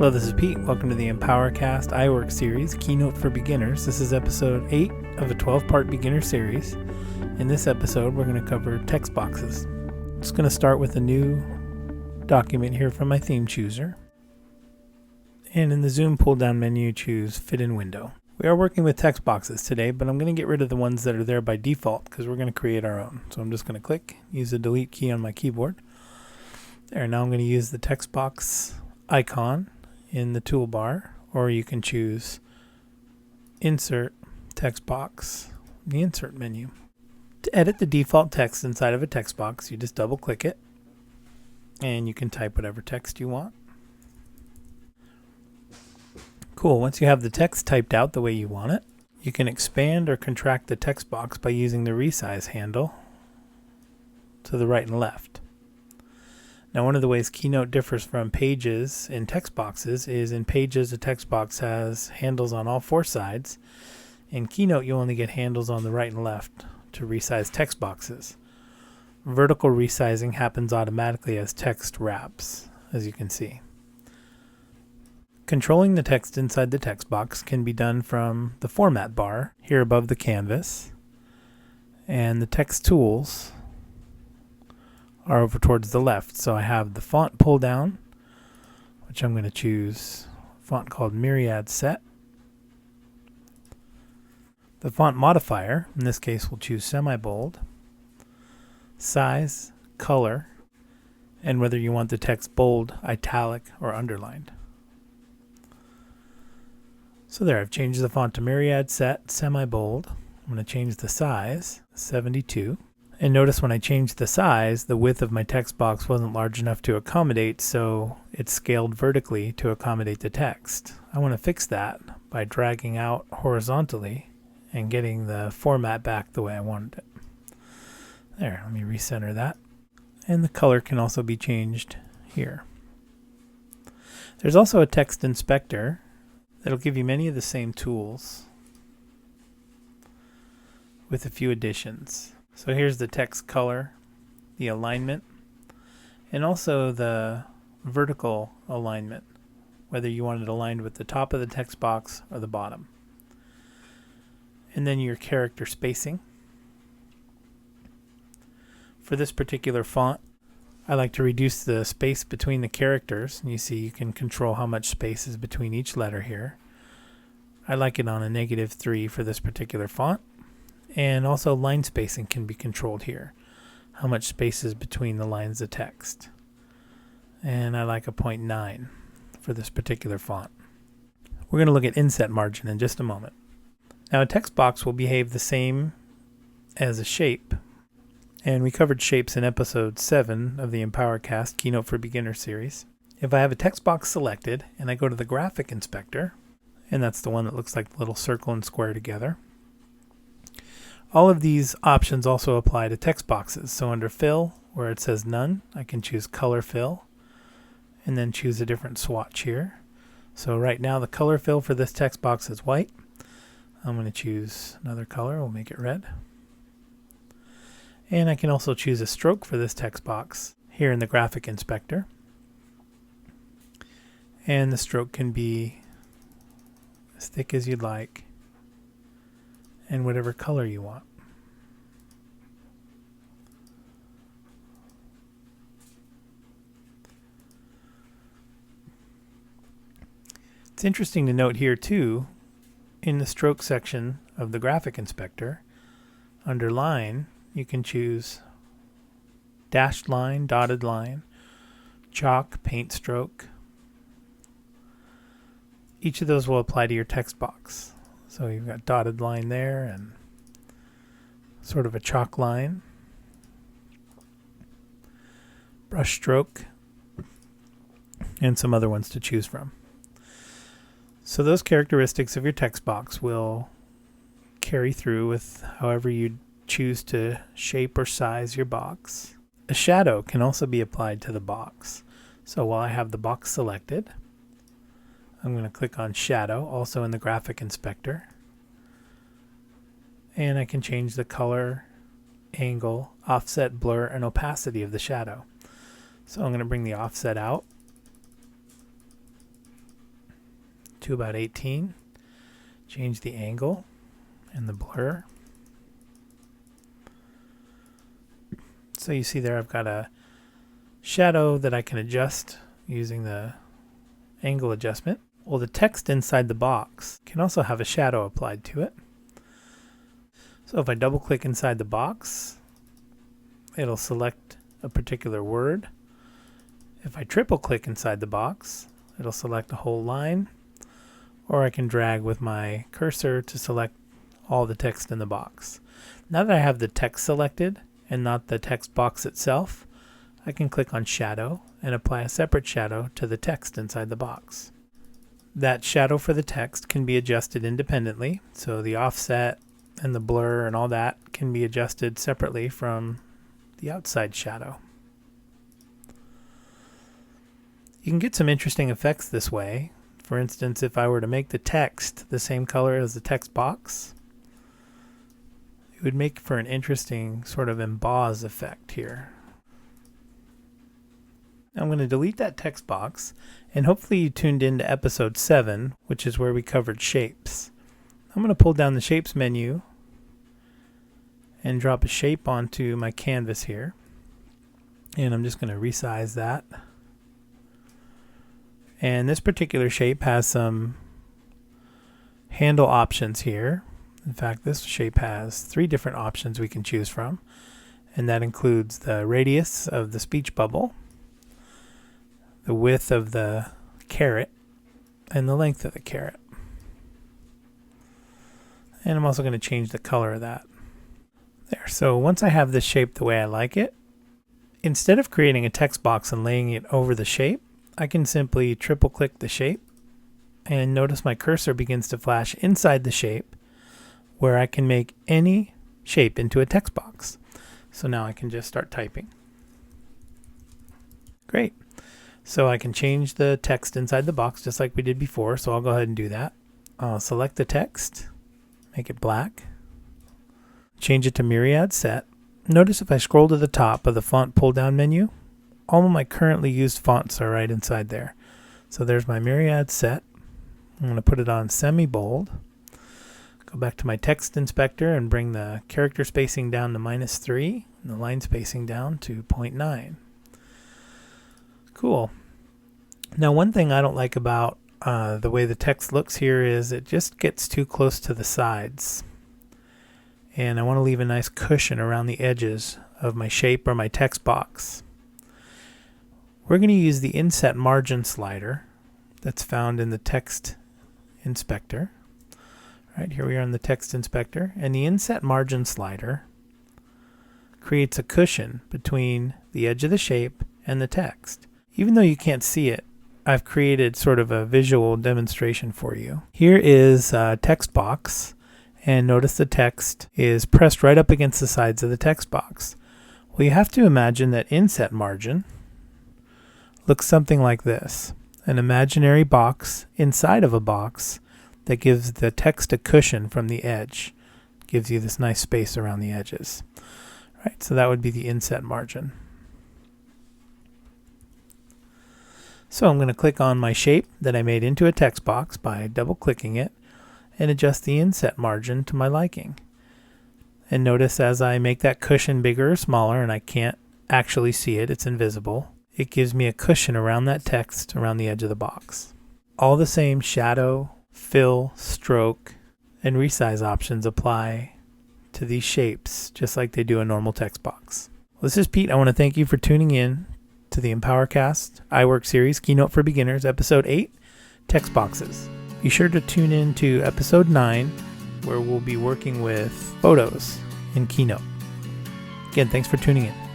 Hello, this is Pete. Welcome to the EmpowerCast iWork series, Keynote for Beginners. This is episode 8 of a 12-part beginner series. In this episode, we're going to cover text boxes. I'm just going to start with a new document here from my theme chooser. And in the Zoom pull-down menu, choose Fit in Window. We are working with text boxes today, but I'm going to get rid of the ones that are there by default because we're going to create our own. So I'm just going to click, use the delete key on my keyboard. There, now I'm going to use the text box icon in the toolbar, or you can choose Insert Text Box, the Insert menu. To edit the default text inside of a text box, you just double click it and you can type whatever text you want. Cool, once you have the text typed out the way you want it, you can expand or contract the text box by using the resize handle to the right and left. Now, one of the ways Keynote differs from Pages in text boxes is in Pages, a text box has handles on all four sides. In Keynote, you only get handles on the right and left to resize text boxes. Vertical resizing happens automatically as text wraps, as you can see. Controlling the text inside the text box can be done from the Format bar here above the canvas, and the text tools are over towards the left. So I have the font pull down, which I'm going to choose a font called Myriad Set. The font modifier, in this case we'll choose semi-bold, size, color, and whether you want the text bold, italic, or underlined. So there, I've changed the font to Myriad Set, semi-bold. I'm going to change the size, 72. And notice when I changed the size, the width of my text box wasn't large enough to accommodate, so it scaled vertically to accommodate the text. I want to fix that by dragging out horizontally and getting the format back the way I wanted it. There, let me recenter that. And the color can also be changed here. There's also a text inspector that'll give you many of the same tools with a few additions. So here's the text color, the alignment, and also the vertical alignment, whether you want it aligned with the top of the text box or the bottom. And then your character spacing. For this particular font, I like to reduce the space between the characters. And you see you can control how much space is between each letter here. I like it on a -3 for this particular font. And also line spacing can be controlled here. How much space is between the lines of text. And I like a 0.9 for this particular font. We're going to look at inset margin in just a moment. Now, a text box will behave the same as a shape. And we covered shapes in episode 7 of the EmpowerCast Keynote for Beginner series. If I have a text box selected and I go to the graphic inspector, and that's the one that looks like the little circle and square together, all of these options also apply to text boxes. So under Fill, where it says None, I can choose Color Fill and then choose a different swatch here. So right now the color fill for this text box is white. I'm going to choose another color. We'll make it red. And I can also choose a stroke for this text box here in the graphic inspector. And the stroke can be as thick as you'd like, and whatever color you want. It's interesting to note here too, in the stroke section of the graphic inspector, under line, you can choose dashed line, dotted line, chalk, paint stroke. Each of those will apply to your text box. So you've got dotted line there and sort of a chalk line, brush stroke, and some other ones to choose from. So those characteristics of your text box will carry through with however you choose to shape or size your box. A shadow can also be applied to the box. So while I have the box selected, I'm going to click on Shadow, also in the graphic inspector. And I can change the color, angle, offset, blur, and opacity of the shadow. So I'm going to bring the offset out to about 18. Change the angle and the blur. So you see there I've got a shadow that I can adjust using the angle adjustment. Well, the text inside the box can also have a shadow applied to it. So if I double click inside the box, it'll select a particular word. If I triple click inside the box, it'll select a whole line, or I can drag with my cursor to select all the text in the box. Now that I have the text selected and not the text box itself, I can click on shadow and apply a separate shadow to the text inside the box. That shadow for the text can be adjusted independently, so the offset and the blur and all that can be adjusted separately from the outside shadow. You can get some interesting effects this way. For instance, if I were to make the text the same color as the text box, it would make for an interesting sort of emboss effect here. I'm going to delete that text box, and hopefully you tuned in to episode 7, which is where we covered shapes. I'm going to pull down the shapes menu and drop a shape onto my canvas here, and I'm just going to resize that. And this particular shape has some handle options here. In fact, this shape has 3 different options we can choose from, and that includes the radius of the speech bubble, the width of the caret, and the length of the caret. And I'm also going to change the color of that. There. So once I have this shape the way I like it, instead of creating a text box and laying it over the shape, I can simply triple click the shape, and notice my cursor begins to flash inside the shape, where I can make any shape into a text box. So now I can just start typing. Great. So I can change the text inside the box just like we did before, so I'll go ahead and do that. I'll select the text, make it black, change it to Myriad Set. Notice if I scroll to the top of the font pull-down menu, all of my currently used fonts are right inside there. So there's my Myriad Set. I'm going to put it on semi-bold. Go back to my text inspector and bring the character spacing down to -3 and the line spacing down to 0.9. Cool. Now one thing I don't like about the way the text looks here is it just gets too close to the sides. And I want to leave a nice cushion around the edges of my shape or my text box. We're going to use the inset margin slider that's found in the text inspector. Right, here we are in the text inspector, and the inset margin slider creates a cushion between the edge of the shape and the text. Even though you can't see it, I've created sort of a visual demonstration for you. Here is a text box, and notice the text is pressed right up against the sides of the text box. Well, you have to imagine that inset margin looks something like this. An imaginary box inside of a box that gives the text a cushion from the edge. Gives you this nice space around the edges. Right, so that would be the inset margin. So I'm going to click on my shape that I made into a text box by double clicking it and adjust the inset margin to my liking. And notice as I make that cushion bigger or smaller, and I can't actually see it, it's invisible, it gives me a cushion around that text around the edge of the box. All the same shadow, fill, stroke, and resize options apply to these shapes just like they do a normal text box. Well, this is Pete. I want to thank you for tuning in to the EmpowerCast iWork series, Keynote for Beginners, Episode 8, Text Boxes. Be sure to tune in to Episode 9, where we'll be working with photos in Keynote. Again, thanks for tuning in.